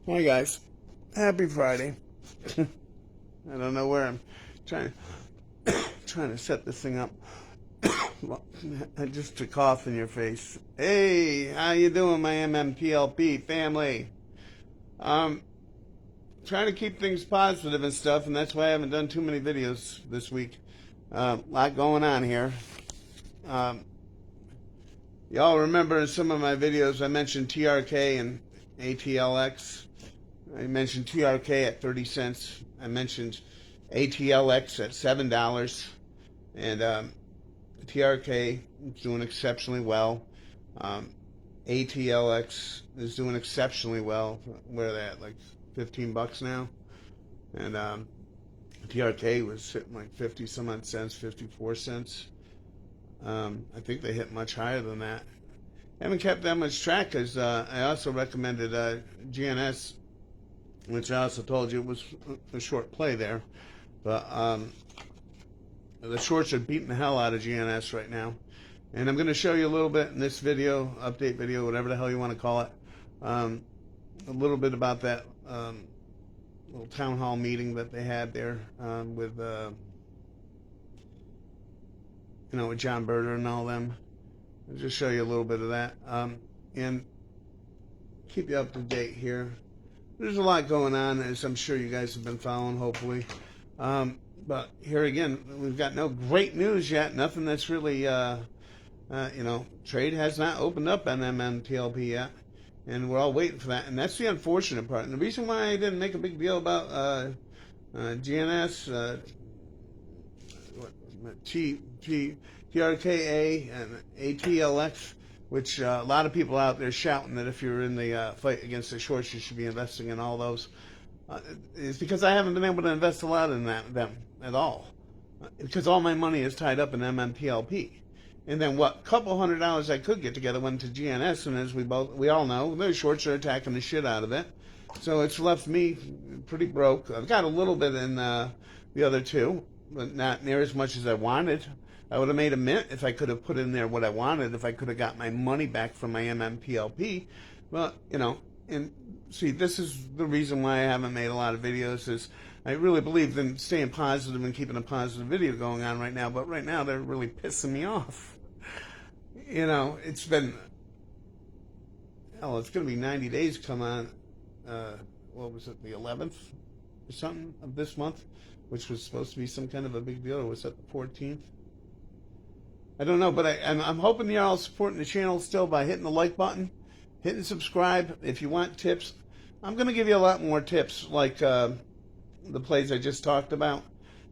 Hi guys, happy Friday. I don't know where I'm trying trying to set this thing up. Just a cough in your face. Hey, how you doing, my Mmtlp family? Um, Trying to keep things positive and stuff, and that's why I haven't done too many videos this week. A lot going on here. Um, y'all remember in some of my videos I mentioned TRK and ATLX. I mentioned TRK at 30 cents. I mentioned ATLX at $7. And TRK is doing exceptionally well. Um, ATLX is doing exceptionally well. Where are they at? Like 15 bucks now. And TRK was sitting like 50 some odd cents, 54 cents. I think they hit much higher than that. I haven't kept that much track because I also recommended GNS, which I also told you was a short play there. But the shorts are beating the hell out of GNS right now. And I'm going to show you a little bit in this video, update video, whatever the hell you want to call it, a little bit about that little town hall meeting that they had there with, with John Berger and all them. I'll just show you a little bit of that and keep you up to date here. There's a lot going on, as I'm sure you guys have been following, hopefully. But here again, we've got no great news yet. Nothing that's really, trade has not opened up on Mmtlp yet. And we're all waiting for that. And that's the unfortunate part. And the reason why I didn't make a big deal about GNS, TRKA, and ATLX, which a lot of people out there shouting that if you're in the fight against the shorts, you should be investing in all those. Is because I haven't been able to invest a lot in them at all. Because all my money is tied up in Mmtlp. And then what couple $100 I could get together went to GNS, and as we all know, those shorts are attacking the shit out of it. So it's left me pretty broke. I've got a little bit in the other two, but not near as much as I wanted. I would have made a mint if I could have put in there what I wanted, if I could have got my money back from my Mmtlp. Well, and see, this is the reason why I haven't made a lot of videos, is I really believe in staying positive and keeping a positive video going on right now, but right now they're really pissing me off. It's been, hell, it's going to be 90 days come on, what was it, the 11th or something of this month, which was supposed to be some kind of a big deal, or was that the 14th? I don't know, but I'm hoping you're all supporting the channel still by hitting the like button, hitting subscribe. If you want tips, I'm going to give you a lot more tips, like the plays I just talked about.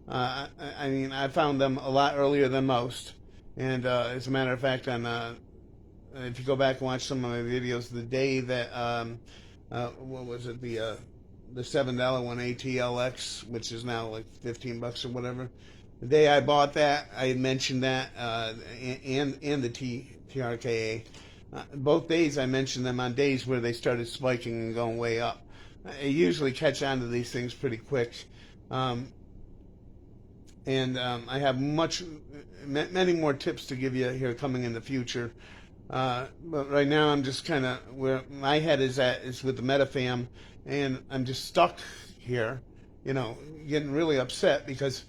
I found them a lot earlier than most. And as a matter of fact, if you go back and watch some of my videos, the day that, what was it, the $7 one, ATLX, which is now like 15 bucks or whatever, the day I bought that, I mentioned that, and the TRKA. Both days I mentioned them on days where they started spiking and going way up. I usually catch on to these things pretty quick. And I have many more tips to give you here coming in the future. But right now I'm just kind of where my head is at is with the MetaFam, and I'm just stuck here, getting really upset because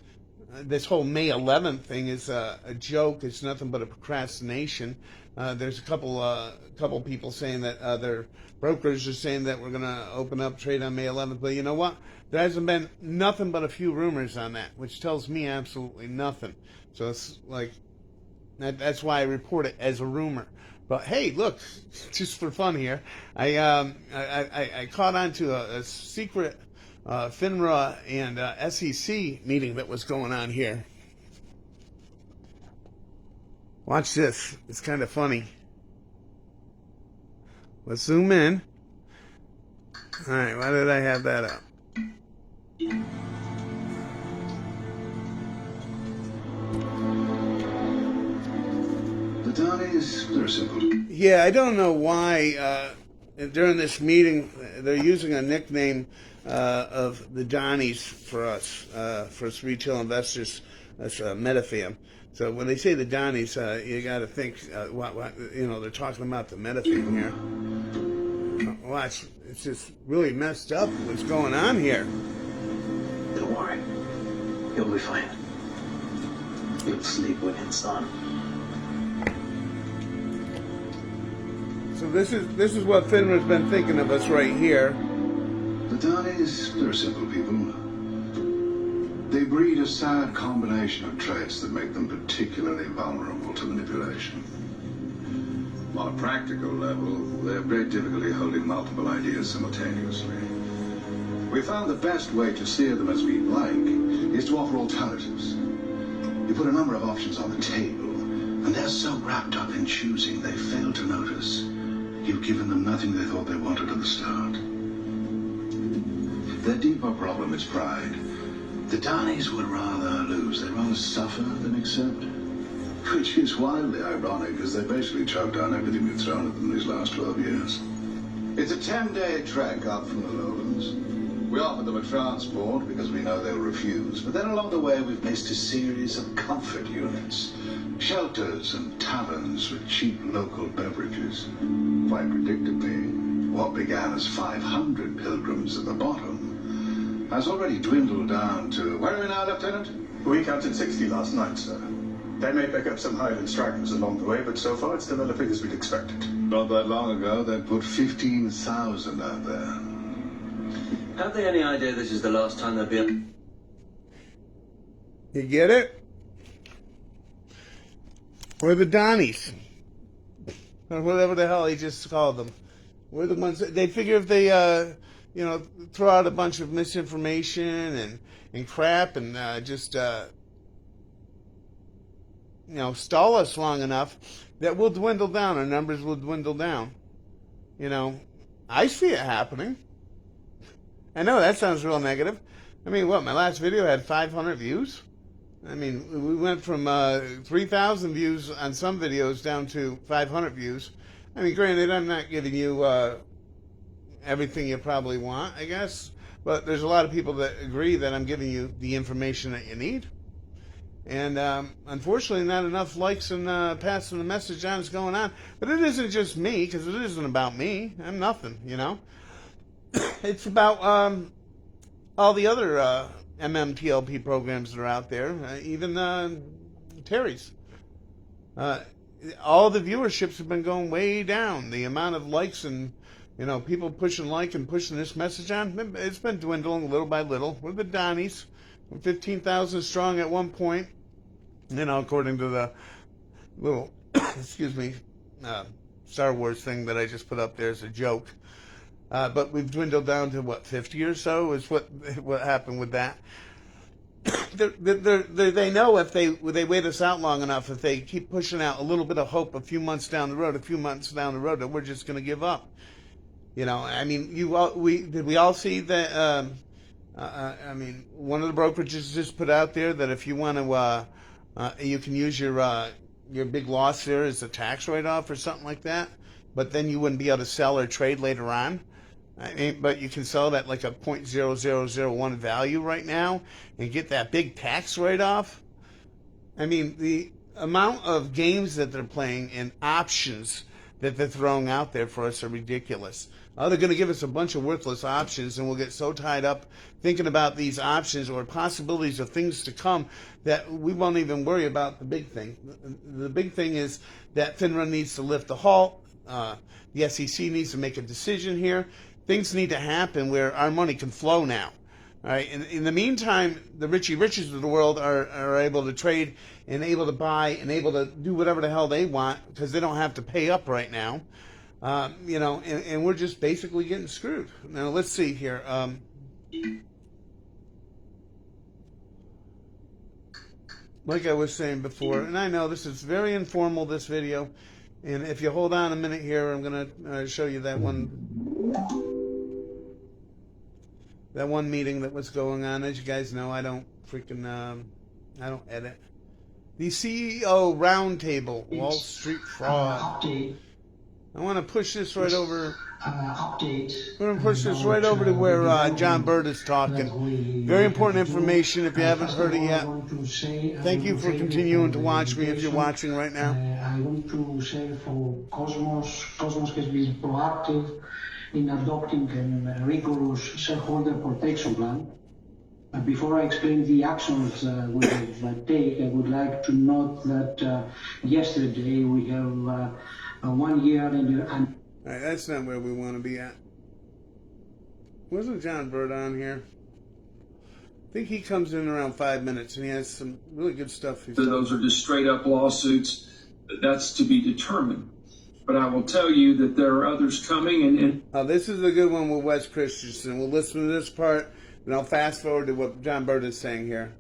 this whole May 11th thing is a joke. It's nothing but a procrastination. There's a couple people saying that their brokers are saying that we're going to open up trade on May 11th. But you know what? There hasn't been nothing but a few rumors on that, which tells me absolutely nothing. So it's like, that's why I report it as a rumor. But hey, look, just for fun here, I caught on to a secret FINRA and SEC meeting that was going on here. Watch this. It's kind of funny. Let's zoom in. All right, why did I have that up? The Donnies, they're simple. Yeah, I don't know why during this meeting they're using a nickname of the Donnies for us retail investors. That's MetaFam. So when they say the Donnies, you got to think, they're talking about the MetaFam here. Watch, it's just really messed up what's going on here. Don't worry. You'll be fine. You'll sleep when it's on. So this is what Finra's been thinking of us right here. The Donnies, they're simple people. They breed a sad combination of traits that make them particularly vulnerable to manipulation. On a practical level, they have great difficulty holding multiple ideas simultaneously. We found the best way to steer them as we'd like is to offer alternatives. You put a number of options on the table, and they're so wrapped up in choosing they fail to notice you've given them nothing they thought they wanted at the start. Their deeper problem is pride. The Donnies would rather lose. They'd rather suffer than accept. Which is wildly ironic, because they basically choked down everything we've thrown at them these last 12 years. It's a 10-day trek up from the lowlands. We offered them a transport because we know they'll refuse, but then along the way we've placed a series of comfort units, shelters and taverns with cheap local beverages. Quite predictably, what began as 500 pilgrims at the bottom has already dwindled down to... Where are we now, Lieutenant? We counted 60 last night, sir. They may pick up some Highland stragglers along the way, but so far it's developing as we'd expected. Not that long ago, they put 15,000 out there. Have they any idea this is the last time they'll be up? You get it? We're the Donnies. Or whatever the hell he just called them. We're the ones that, they figure if they, throw out a bunch of misinformation and crap and stall us long enough that we'll dwindle down. Our numbers will dwindle down. I see it happening. I know that sounds real negative. I mean, my last video had 500 views? I mean, we went from 3,000 views on some videos down to 500 views. I mean, granted, I'm not giving you everything you probably want, I guess. But there's a lot of people that agree that I'm giving you the information that you need. And unfortunately, not enough likes and passing the message on is going on. But it isn't just me, because it isn't about me. I'm nothing, It's about all the other Mmtlp programs that are out there, even Terry's. All the viewerships have been going way down. The amount of likes and people pushing like and pushing this message on, it's been dwindling little by little. We're the Donnies. We're 15,000 strong at one point. According to the little, Star Wars thing that I just put up there as a joke. But we've dwindled down to 50 or so is what happened with that. They know if they wait us out long enough, if they keep pushing out a little bit of hope a few months down the road, that we're just going to give up. I mean, we all see that? I mean, one of the brokerages just put out there that if you want to, you can use your big loss there as a tax write-off or something like that, but then you wouldn't be able to sell or trade later on. But you can sell it at like a 0.0001 value right now and get that big tax write-off. I mean, the amount of games that they're playing and options that they're throwing out there for us are ridiculous. They're going to give us a bunch of worthless options, and we'll get so tied up thinking about these options or possibilities of things to come that we won't even worry about the big thing. The big thing is that FINRA needs to lift the halt. The SEC needs to make a decision here. Things need to happen where our money can flow now. All right. In the meantime, the Richie Riches of the world are able to trade and able to buy and able to do whatever the hell they want because they don't have to pay up right now. And we're just basically getting screwed. Now, let's see here. Like I was saying before, and I know this is very informal, this video, and if you hold on a minute here, I'm going to show you that one meeting that was going on. As you guys know, I don't edit. The CEO Roundtable, Wall Street Fraud. I want to push this right over. I'm going to push this right over to where John Bird is talking. Very important information if you haven't heard it yet. Thank you for continuing to watch me if you're watching right now. I want to say for Cosmos has been proactive in adopting a rigorous shareholder protection plan. Before I explain the actions we have taken, I would like to note that yesterday we have 1 year and All right, that's not where we want to be at. Wasn't John Bird on here? I think he comes in around 5 minutes, and he has some really good stuff. Those are just straight up lawsuits. That's to be determined. But I will tell you that there are others coming. And this is a good one with Wes Christensen. We'll listen to this part, and I'll fast forward to what John Bird is saying here.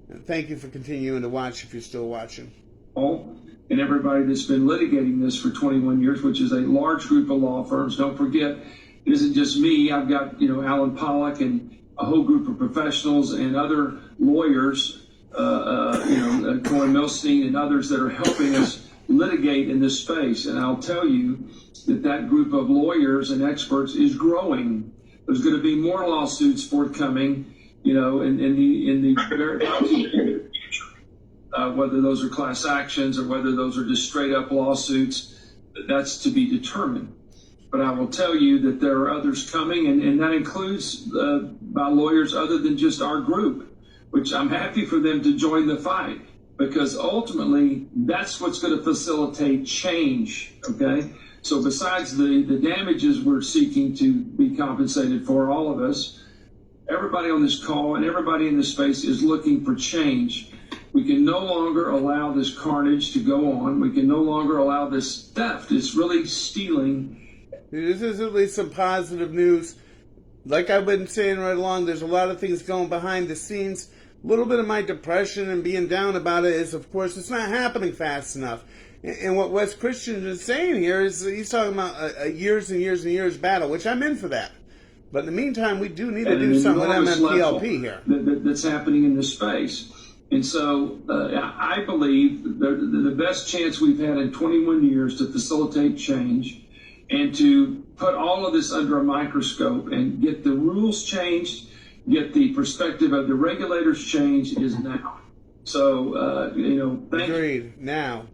And thank you for continuing to watch if you're still watching. And everybody that's been litigating this for 21 years, which is a large group of law firms. Don't forget, it isn't just me. I've got, Alan Pollack and a whole group of professionals and other lawyers, Cohen Milstein and others that are helping us litigate in this space. And I'll tell you that group of lawyers and experts is growing. There's going to be more lawsuits forthcoming, in the very future. Whether those are class actions or whether those are just straight up lawsuits, that's to be determined. But I will tell you that there are others coming, and that includes by lawyers other than just our group, which I'm happy for them to join the fight, because ultimately that's what's going to facilitate change, okay? So besides the damages we're seeking to be compensated for, all of us, everybody on this call and everybody in this space is looking for change. We can no longer allow this carnage to go on. We can no longer allow this theft. It's really stealing. This is at least some positive news. Like I've been saying right along, there's a lot of things going behind the scenes. A little bit of my depression and being down about it is, of course, it's not happening fast enough. And what Wes Christian is saying here is he's talking about a years and years and years battle, which I'm in for that. But in the meantime, we do need to do something with Mmtlp here. That's happening in this space. And so I believe the best chance we've had in 21 years to facilitate change and to put all of this under a microscope and get the rules changed, get the perspective of the regulators changed is now. So, thank you. Agreed. Now.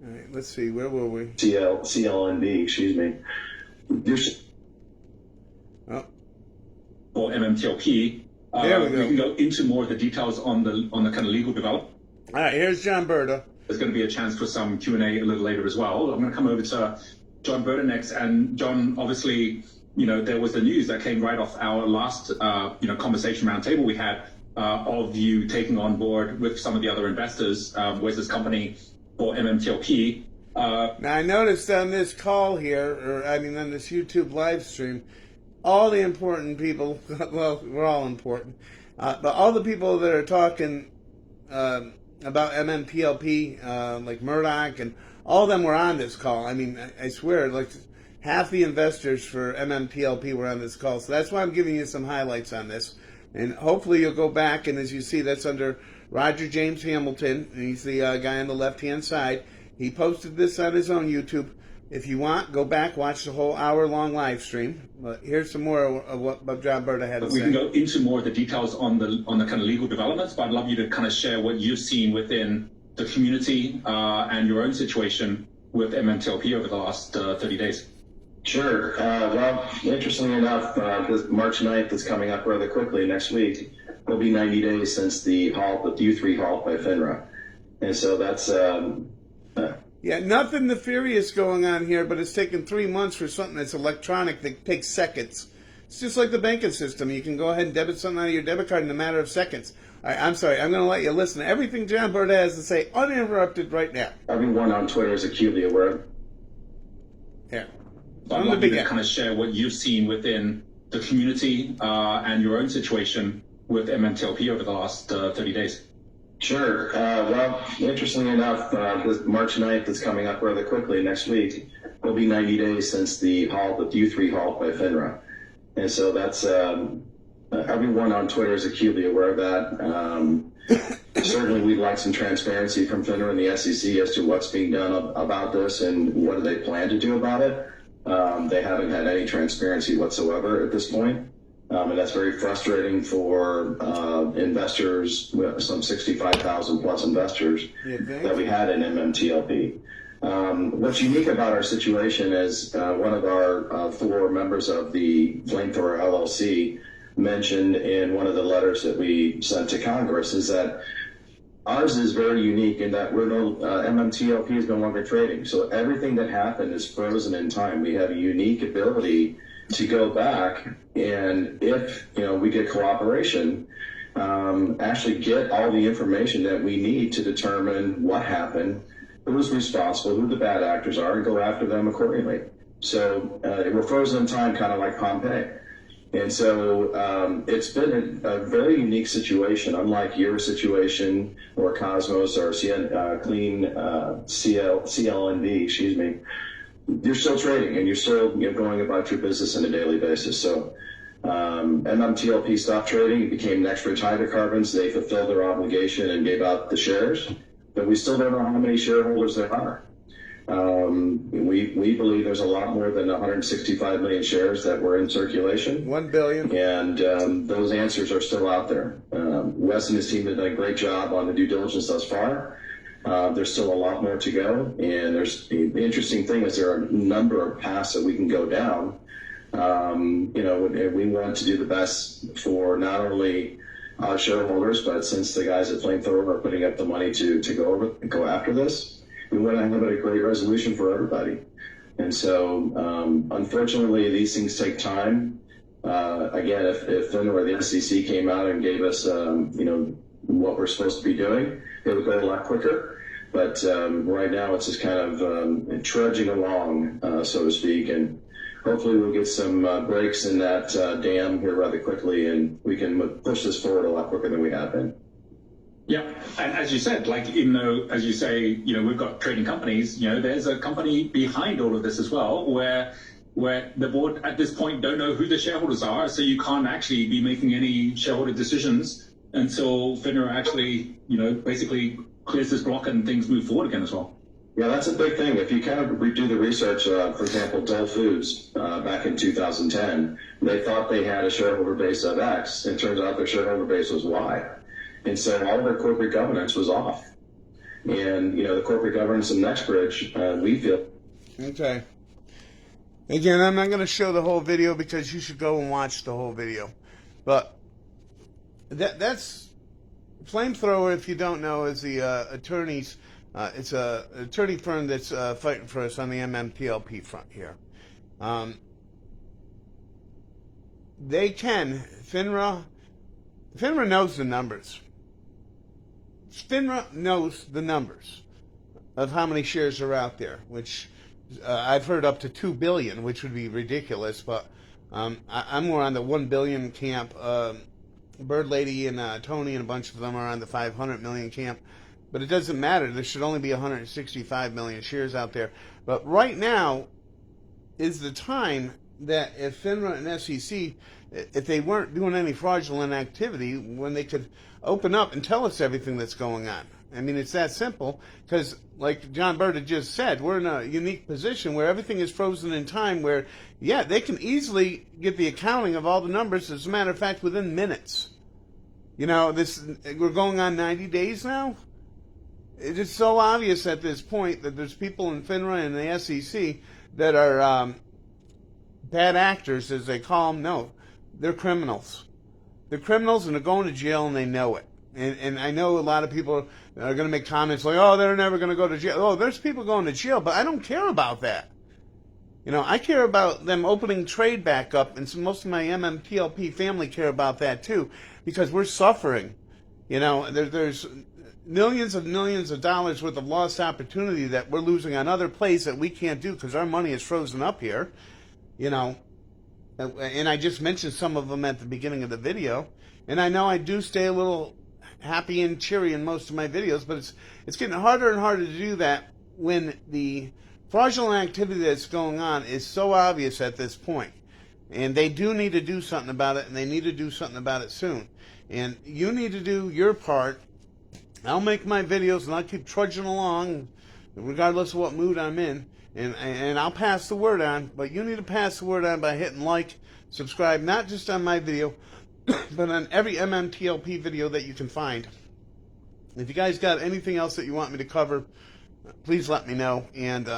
All right, let's see. Where were we? CLNB, excuse me. For Mmtlp. There we go. We can go into more of the details on the kind of legal development. All right, here's John Berta. There's going to be a chance for some Q&A a little later as well. I'm going to come over to John Berta next. And John, obviously, there was the news that came right off our last, conversation roundtable we had of you taking on board with some of the other investors, Wes's company for Mmtlp. Now, I noticed on this call here, on this YouTube live stream, all the important people, well, we're all important, but all the people that are talking about Mmtlp, like Murdoch, and all of them were on this call. I swear, like half the investors for Mmtlp were on this call. So that's why I'm giving you some highlights on this. And hopefully you'll go back, and as you see, that's under Roger James Hamilton, and he's the guy on the left-hand side. He posted this on his own YouTube. If you want, go back, watch the whole hour-long live stream. But here's some more of what John Berta had to say. We can go into more of the details on the kind of legal developments, but I'd love you to kind of share what you've seen within the community and your own situation with Mmtlp over the last 30 days. Sure. Well, interestingly enough, this March 9th is coming up rather quickly next week. It'll be 90 days since the U3 halt by FINRA. And so that's... Yeah, nothing nefarious going on here, but it's taken 3 months for something that's electronic that takes seconds. It's just like the banking system. You can go ahead and debit something out of your debit card in a matter of seconds. All right, I'm sorry. I'm going to let you listen to everything John Berta has to say uninterrupted right now. Everyone on Twitter is acutely aware of. Here. I'd love you to kind of share what you've seen within the community and your own situation with Mmtlp over the last 30 days. Sure. Well, interestingly enough, this March 9th is coming up rather quickly next week. It'll be 90 days since the U3 halt by FINRA. And so that's, everyone on Twitter is acutely aware of that. Certainly we'd like some transparency from FINRA and the SEC as to what's being done about this and what do they plan to do about it. They haven't had any transparency whatsoever at this point. And that's very frustrating for investors, some 65,000 plus investors that we had in Mmtlp. What's unique about our situation is one of our 4 members of the Flamethrower LLC mentioned in one of the letters that we sent to Congress is that ours is very unique in that MMTLP is no longer trading. So everything that happened is frozen in time. We have a unique ability to go back and, if we get cooperation, actually get all the information that we need to determine what happened, who was responsible, who the bad actors are, and go after them accordingly. So we're frozen in time, kind of like Pompeii. And so it's been a very unique situation, unlike your situation or Cosmos or CLNV, excuse me. You're still trading and you're still going about your business on a daily basis. So MMTLP stopped trading, it became Next Ridge Hydrocarbons. They fulfilled their obligation and gave out the shares, but we still don't know how many shareholders there are. We believe there's a lot more than 165 million shares that were in circulation. 1 billion. And those answers are still out there. Wes and his team have done a great job on the due diligence thus far. There's still a lot more to go. And the interesting thing is there are a number of paths that we can go down. We want to do the best for not only our shareholders, but since the guys at Flamethrower are putting up the money to go after this, we want to have a great resolution for everybody. And so, unfortunately, these things take time. Again, if FINRA or the SEC came out and gave us, what we're supposed to be doing, it would go a lot quicker. But right now, it's just kind of trudging along, so to speak. And hopefully, we'll get some breaks in that dam here rather quickly, and we can push this forward a lot quicker than we have been. Yeah, and as you said, even though, as you say, we've got trading companies, there's a company behind all of this as well, where the board at this point don't know who the shareholders are, so you can't actually be making any shareholder decisions until FINRA actually, basically clears this block and things move forward again as well. Yeah, that's a big thing. If you kind of redo the research, for example, Dole Foods back in 2010, they thought they had a shareholder base of X, and it turns out their shareholder base was Y. And so all of their corporate governance was off. And, the corporate governance in NextBridge, we feel. Okay. Again, I'm not going to show the whole video because you should go and watch the whole video. But that's Flamethrower, if you don't know, is the attorneys. It's an attorney firm that's fighting for us on the MMTLP front here. FINRA knows the numbers. FINRA knows the numbers of how many shares are out there, which I've heard up to 2 billion, which would be ridiculous, but I'm more on the 1 billion camp. Bird Lady and Tony and a bunch of them are on the 500 million camp, but it doesn't matter. There should only be 165 million shares out there. But right now is the time that if FINRA and SEC, if they weren't doing any fraudulent activity, when they could open up and tell us everything that's going on. I mean, it's that simple, because like John Bird had just said, we're in a unique position where everything is frozen in time, where, yeah, they can easily get the accounting of all the numbers, as a matter of fact, within minutes. We're going on 90 days now. It is so obvious at this point that there's people in FINRA and the SEC that are bad actors, as they call them. No, they're criminals. They're criminals, and they're going to jail, and they know it. And I know a lot of people are going to make comments like, oh, they're never going to go to jail. Oh, there's people going to jail, but I don't care about that. I care about them opening trade back up, and most of my MMTLP family care about that too, because we're suffering. There's millions of dollars worth of lost opportunity that we're losing on other plays that we can't do because our money is frozen up here. And I just mentioned some of them at the beginning of the video. And I know I do stay a little happy and cheery in most of my videos, but it's getting harder and harder to do that when the fraudulent activity that's going on is so obvious at this point. And they do need to do something about it, and they need to do something about it soon. And you need to do your part. I'll make my videos, and I'll keep trudging along, regardless of what mood I'm in. And I'll pass the word on, but you need to pass the word on by hitting like, subscribe, not just on my video, but on every MMTLP video that you can find. If you guys got anything else that you want me to cover, please let me know, and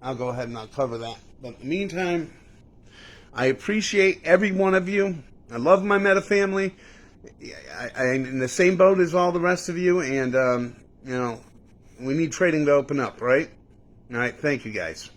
I'll go ahead and I'll cover that. But in the meantime, I appreciate every one of you. I love my Meta family. I'm in the same boat as all the rest of you, and we need trading to open up, right? All right, thank you guys.